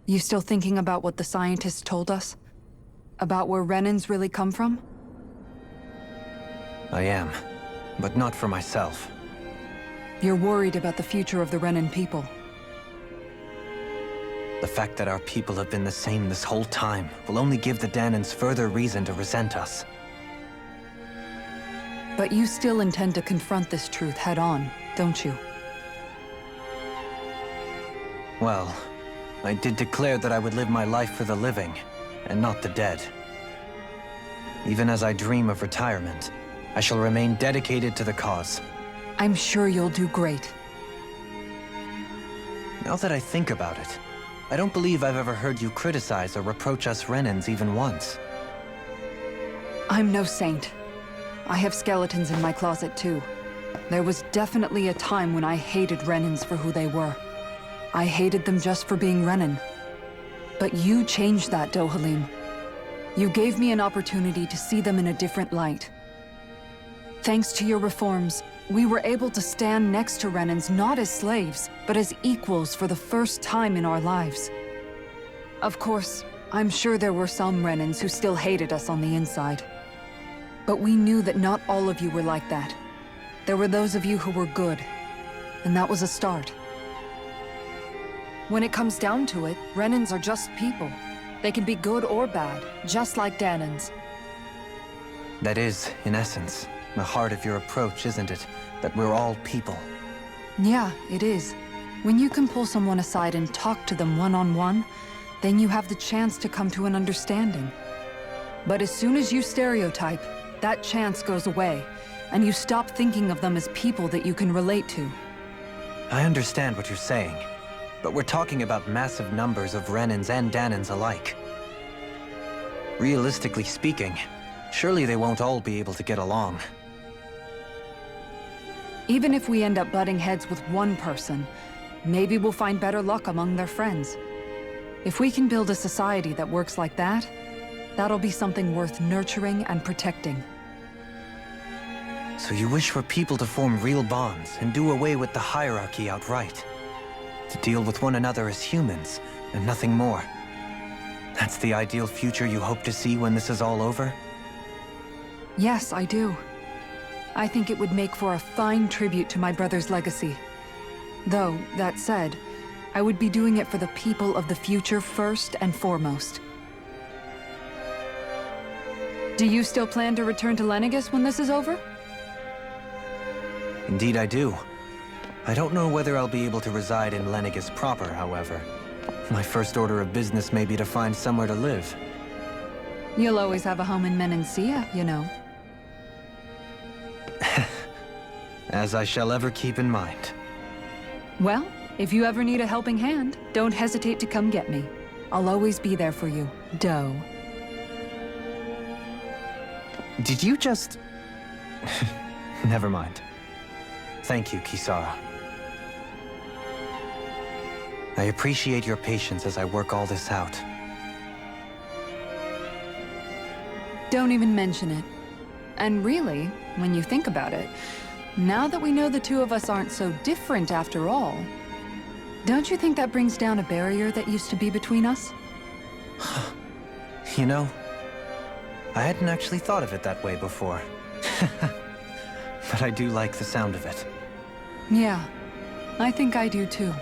You still thinking about what the scientists told us? About where Renans really come from? I am, but not for myself. You're worried about the future of the Renan people. The fact that our people have been the same this whole time will only give the Danans further reason to resent us. But you still intend to confront this truth head-on, don't you? Well, I did declare that I would live my life for the living, and not the dead. Even as I dream of retirement, I shall remain dedicated to the cause. I'm sure you'll do great. Now that I think about it, I don't believe I've ever heard you criticize or reproach us Renans even once. I'm no saint. I have skeletons in my closet too. There was definitely a time when I hated Renans for who they were. I hated them just for being Renan. But you changed that, Dohalim. You gave me an opportunity to see them in a different light. Thanks to your reforms, we were able to stand next to Renans not as slaves, but as equals for the first time in our lives. Of course, I'm sure there were some Renans who still hated us on the inside. But we knew that not all of you were like that. There were those of you who were good, and that was a start. When it comes down to it, Renans are just people. They can be good or bad, just like Danans. That is, in essence, the heart of your approach, isn't it? That we're all people. Yeah, it is. When you can pull someone aside and talk to them one-on-one, then you have the chance to come to an understanding. But as soon as you stereotype, that chance goes away, and you stop thinking of them as people that you can relate to. I understand what you're saying, but we're talking about massive numbers of Renans and Danans alike. Realistically speaking, surely they won't all be able to get along. Even if we end up butting heads with one person, maybe we'll find better luck among their friends. If we can build a society that works like that, that'll be something worth nurturing and protecting. So you wish for people to form real bonds and do away with the hierarchy outright? To deal with one another as humans, and nothing more? That's the ideal future you hope to see when this is all over? Yes, I do. I think it would make for a fine tribute to my brother's legacy. Though, that said, I would be doing it for the people of the future first and foremost. Do you still plan to return to Lenegis when this is over? Indeed I do. I don't know whether I'll be able to reside in Lenegis proper, however. My first order of business may be to find somewhere to live. You'll always have a home in Menancia, you know. As I shall ever keep in mind. Well, if you ever need a helping hand, don't hesitate to come get me. I'll always be there for you, Doe. Did you just... Never mind. Thank you, Kisara. I appreciate your patience as I work all this out. Don't even mention it. And really, when you think about it, now that we know the two of us aren't so different after all, don't you think that brings down a barrier that used to be between us? You know, I hadn't actually thought of it that way before. But I do like the sound of it. Yeah, I think I do too.